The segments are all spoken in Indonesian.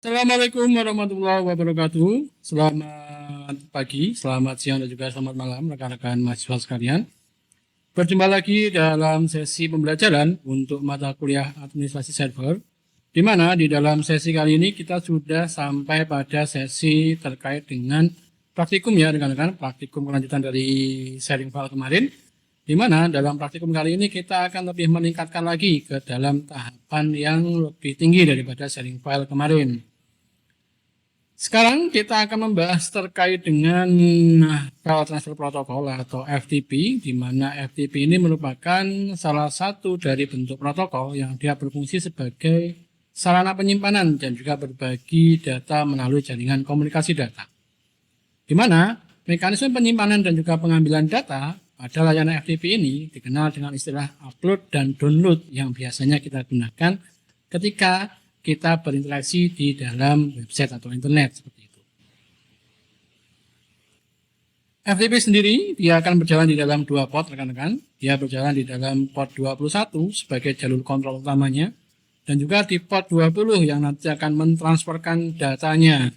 Assalamualaikum warahmatullahi wabarakatuh. Selamat pagi, selamat siang, dan juga selamat malam rekan-rekan mahasiswa sekalian. Berjumpa lagi dalam sesi pembelajaran untuk mata kuliah administrasi server, di mana di dalam sesi kali ini kita sudah sampai pada sesi terkait dengan praktikum ya rekan-rekan, praktikum kelanjutan dari sharing file kemarin, di mana dalam praktikum kali ini kita akan lebih meningkatkan lagi ke dalam tahapan yang lebih tinggi daripada sharing file kemarin. Sekarang kita akan membahas terkait dengan file transfer protokol atau FTP, di mana FTP ini merupakan salah satu dari bentuk protokol yang dia berfungsi sebagai sarana penyimpanan dan juga berbagi data melalui jaringan komunikasi data. Di mana mekanisme penyimpanan dan juga pengambilan data pada layanan FTP ini dikenal dengan istilah upload dan download yang biasanya kita gunakan ketika kita berinteraksi di dalam website atau internet seperti itu. FTP sendiri dia akan berjalan di dalam dua port rekan-rekan. Dia berjalan di dalam port 21 sebagai jalur kontrol utamanya dan juga di port 20 yang nanti akan mentransferkan datanya.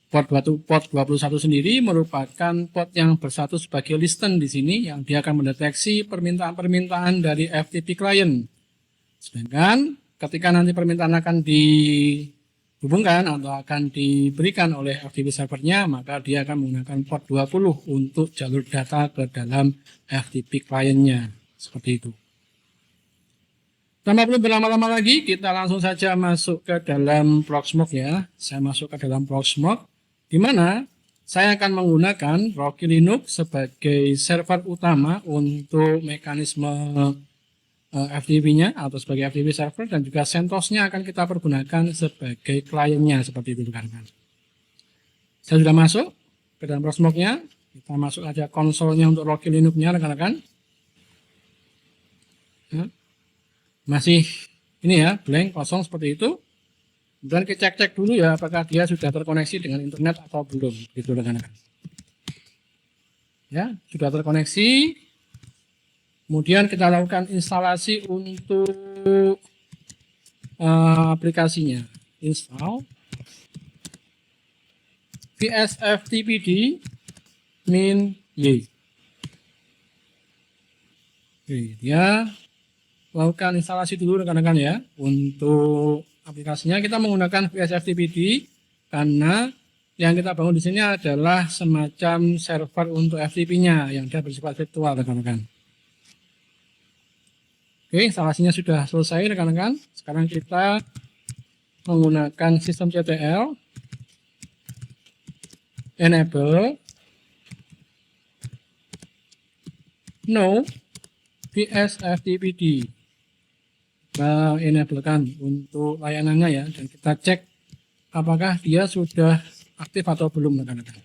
Port 21 sendiri merupakan port yang bersatu sebagai listen di sini yang dia akan mendeteksi permintaan-permintaan dari FTP client. Sedangkan ketika nanti permintaan akan dihubungkan atau akan diberikan oleh FTP servernya, maka dia akan menggunakan port 20 untuk jalur data ke dalam FTP clientnya. Seperti itu. Tanpa perlu berlama-lama lagi, kita langsung saja masuk ke dalam Proxmox ya. Saya masuk ke dalam Proxmox, di mana saya akan menggunakan Rocky Linux sebagai server utama untuk mekanisme FTP-nya atau sebagai FTP server, dan juga CentOS-nya akan kita pergunakan sebagai kliennya seperti itu rekan-rekan. Saya sudah masuk ke dalam Proxmox-nya. Kita masuk aja konsolnya untuk Rocky Linux-nya rekan-rekan. Ya. Masih ini ya, blank, kosong seperti itu. Dan kita cek-cek dulu ya apakah dia sudah terkoneksi dengan internet atau belum gitu rekan-rekan. Ya, sudah terkoneksi. Kemudian kita lakukan instalasi untuk aplikasinya. Install vsftpd min y. Oke, dia lakukan instalasi dulu rekan-rekan ya. Untuk aplikasinya kita menggunakan vsftpd karena yang kita bangun di sini adalah semacam server untuk FTP-nya yang dia bersifat virtual rekan-rekan. Oke, instalasinya sudah selesai rekan-rekan. Sekarang kita menggunakan sistem CTL enable no vsftpd. Kita enablekan untuk layanannya ya, dan kita cek apakah dia sudah aktif atau belum rekan-rekan.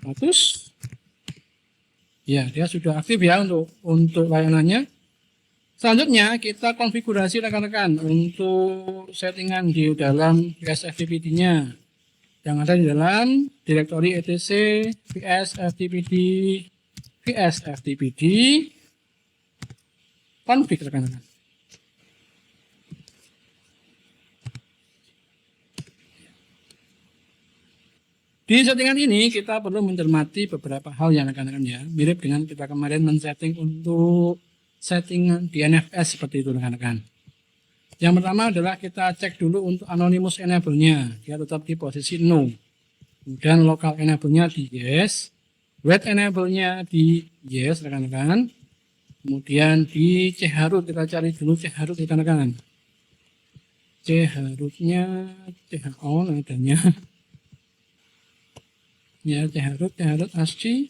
Status ya, dia sudah aktif ya untuk layanannya. Selanjutnya kita konfigurasi rekan-rekan untuk settingan di dalam vsftpd-nya yang ada di dalam direktori etc vsftpd config rekan-rekan. Di settingan ini kita perlu mencermati beberapa hal yang rekan-rekan ya, mirip dengan kita kemarin men-setting untuk settingan DNFS seperti itu rekan-rekan. Yang pertama adalah kita cek dulu untuk anonymous enable-nya, dia tetap di posisi no. Kemudian local enable-nya di yes, wait enable-nya di yes rekan-rekan. Kemudian di chroot kita cari dulu chroot rekan-rekan. Chroot-nya on adanya. Ya, chroot ASCII.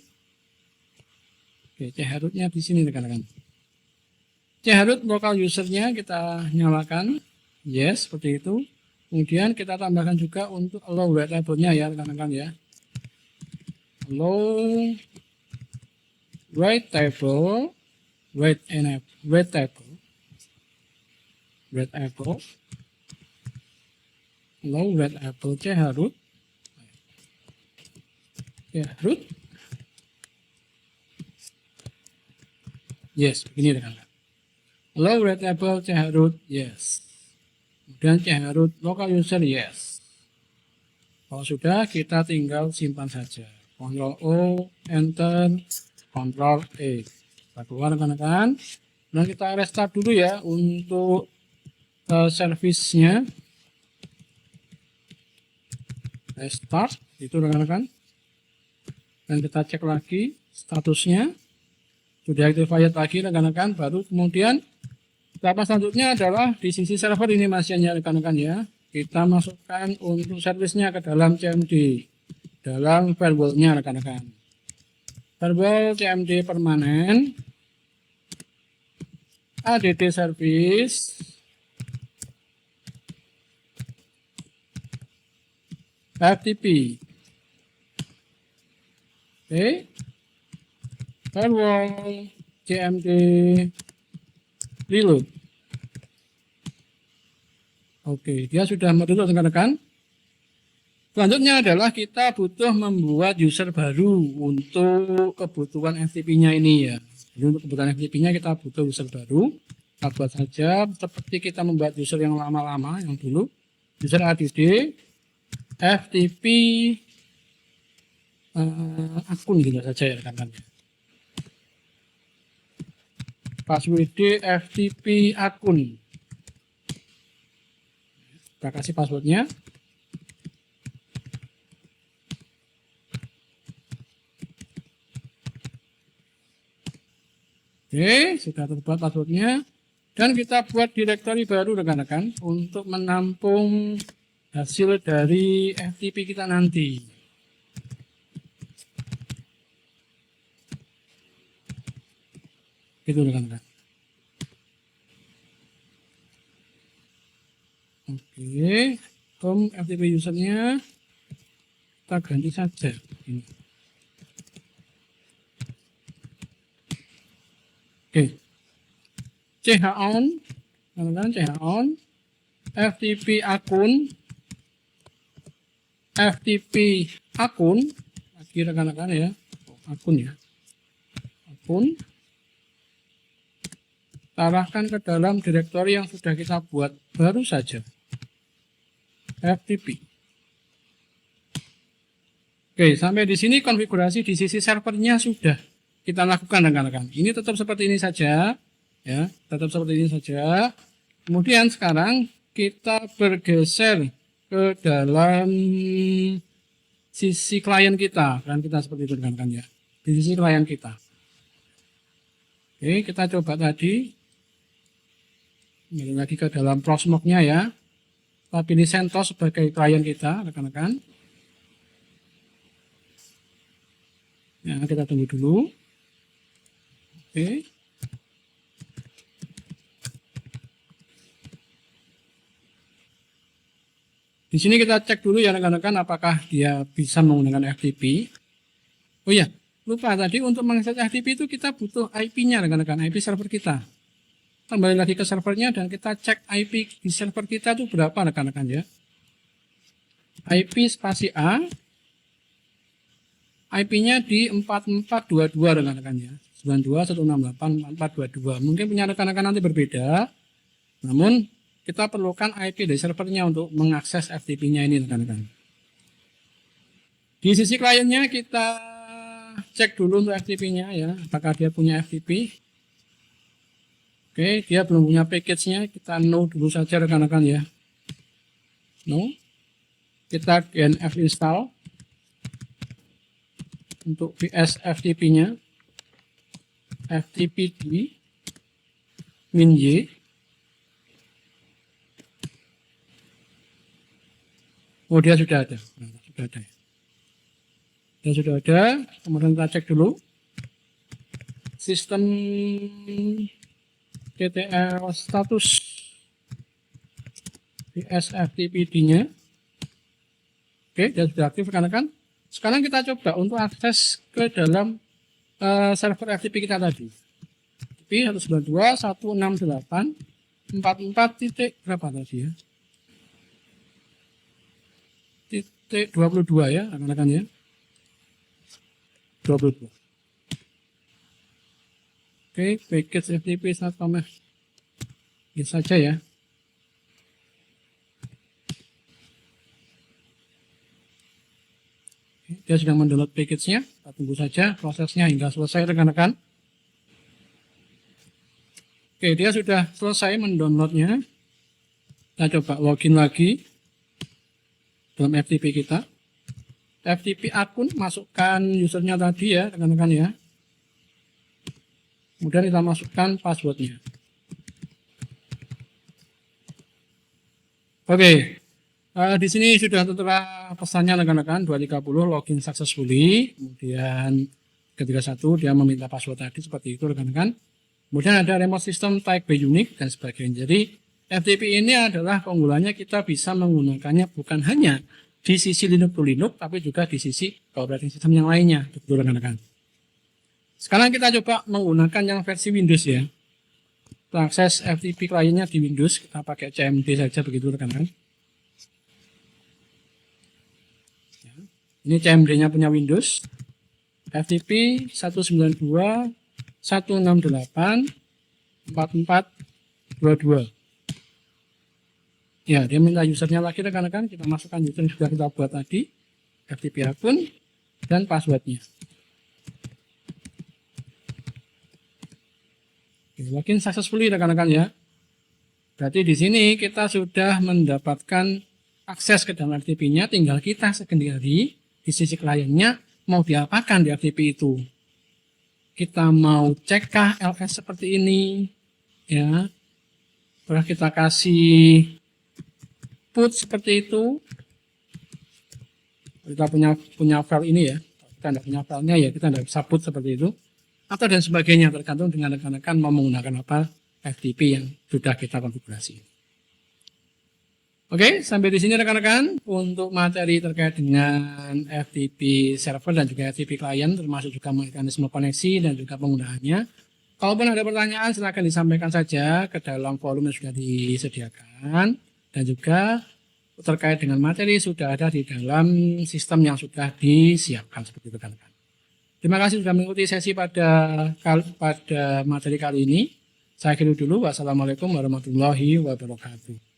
Oke, chroot-nya di sini rekan-rekan. Chroot local user-nya kita nyalakan, yes, seperti itu. Kemudian kita tambahkan juga untuk allow wait table-nya ya rekan-rekan ya. Allow wait table, wait table, allow wait table chroot. Ya, root. Yes, begini rekan-rekan. Allow wait table chroot, yes. Kemudian chroot local user yes. Kalau sudah, kita tinggal simpan saja. Ctrl O, Enter, Ctrl E. Kita keluar rekan-rekan. Dan kita restart dulu ya untuk servisnya. Restart, itu rekan-rekan. Dan kita cek lagi statusnya. Sudah activated lagi rekan-rekan. Baru kemudian tahap selanjutnya adalah di sisi server ini masihnya rekan-rekan ya. Kita masukkan untuk servisnya ke dalam CMD, dalam firewall-nya rekan-rekan. Firewall CMD permanen, add service, FTP. Oke, firewall CMD reload. Oke, dia sudah mereload rekan-rekan. Selanjutnya adalah kita butuh membuat user baru untuk kebutuhan FTP-nya ini ya. Jadi untuk kebutuhan FTP-nya kita butuh user baru. Kita buat saja seperti kita membuat user yang lama-lama yang dulu. User add FTP akun gitu saja ya rekan-rekan. Password FTP akun. Kita kasih passwordnya. Oke, sudah terbuat passwordnya. Dan kita buat directory baru rekan-rekan untuk menampung hasil dari FTP kita nanti. Gitu rekan-rekan. Oke, home FTP usernya kita ganti saja ini. Oke, ch on, teman-teman, ch on, FTP akun, lagi rekan-rekan ya, akun ya, akun. Arahkan ke dalam direktori yang sudah kita buat baru saja. FTP. Oke, sampai di sini konfigurasi di sisi servernya sudah kita lakukan rekan-rekan. Ini tetap seperti ini saja, ya, tetap seperti ini saja. Kemudian sekarang kita bergeser ke dalam sisi klien kita, kan kita seperti itu rekan-rekan ya. Di sisi klien kita. Oke, kita coba tadi. Kembali lagi ke dalam Proxmox-nya ya. Kita pilih CentOS sebagai klien kita, rekan-rekan. Ya, kita tunggu dulu. Oke. Di sini kita cek dulu ya rekan-rekan apakah dia bisa menggunakan FTP. Oh ya, lupa tadi untuk mengakses FTP itu kita butuh IP-nya rekan-rekan, IP server kita. Kembali lagi ke servernya dan kita cek IP di server kita itu berapa rekan-rekan ya. IP spasi A, IP-nya di 4422 rekan-rekan ya. 92.168.4422. Mungkin punya rekan-rekan nanti berbeda. Namun kita perlukan IP dari servernya untuk mengakses FTP-nya ini rekan-rekan. Di sisi kliennya kita cek dulu untuk FTP-nya ya, apakah dia punya FTP. Oke, dia belum punya package-nya, kita no dulu saja rekan-rekan ya. No. Kita dnf install untuk VS FTP-nya. FTP di -y. Oh, dia sudah ada. Sudah ada. Dia sudah ada. Kemudian kita cek dulu sistem TTL status VSFTPD-nya. Oke, dia sudah aktif rekan-rekan. Sekarang kita coba untuk akses ke dalam server FTP kita tadi. FTP 192.168.44 titik berapa tadi ya? Titik 22 ya rekan-rekan ya. 22. Oke, package FTP 1, ini saja ya. dia sedang mendownload package-nya. Kita tunggu saja prosesnya hingga selesai rekan-rekan. Oke, dia sudah selesai mendownloadnya. Kita coba login lagi dalam FTP kita. FTP akun, masukkan usernya tadi ya rekan-rekan ya. Kemudian kita masukkan passwordnya. Oke, di sini sudah tertera pesannya rekan-rekan 230 login successfully. Kemudian ketika 1 dia meminta password tadi seperti itu rekan-rekan. Kemudian ada remote system type B unique dan sebagainya. Jadi FTP ini adalah keunggulannya kita bisa menggunakannya bukan hanya di sisi Linux to Linux, tapi juga di sisi operating system yang lainnya, betul rekan-rekan. Sekarang kita coba menggunakan yang versi Windows ya. Kita akses FTP kliennya di Windows, kita pakai CMD saja begitu rekan-rekan. Ini CMD-nya punya Windows. FTP 192.168.4422. Ya, dia minta usernya lagi rekan-rekan. Kita masukkan user yang sudah kita buat tadi, FTP akun dan passwordnya. Login successfully rekan-rekan ya. Berarti di sini kita sudah mendapatkan akses ke dalam FTP-nya, tinggal kita sendiri di sisi kliennya mau diapakan di FTP itu. Kita mau cekkah LS seperti ini ya. Terus kita kasih put seperti itu. Kita punya file ini ya. Kita tidak punya filenya ya, kita tidak bisa put seperti itu. Atau dan sebagainya, tergantung dengan rekan-rekan mau menggunakan apa FTP yang sudah kita konfigurasi. Oke, sampai di sini rekan-rekan untuk materi terkait dengan FTP server dan juga FTP client, termasuk juga mekanisme koneksi dan juga penggunaannya. Kalaupun ada pertanyaan silakan disampaikan saja ke dalam forum yang sudah disediakan, dan juga terkait dengan materi sudah ada di dalam sistem yang sudah disiapkan seperti itu rekan-rekan. Terima kasih sudah mengikuti sesi pada materi kali ini. Saya akhiri dulu. Wassalamualaikum warahmatullahi wabarakatuh.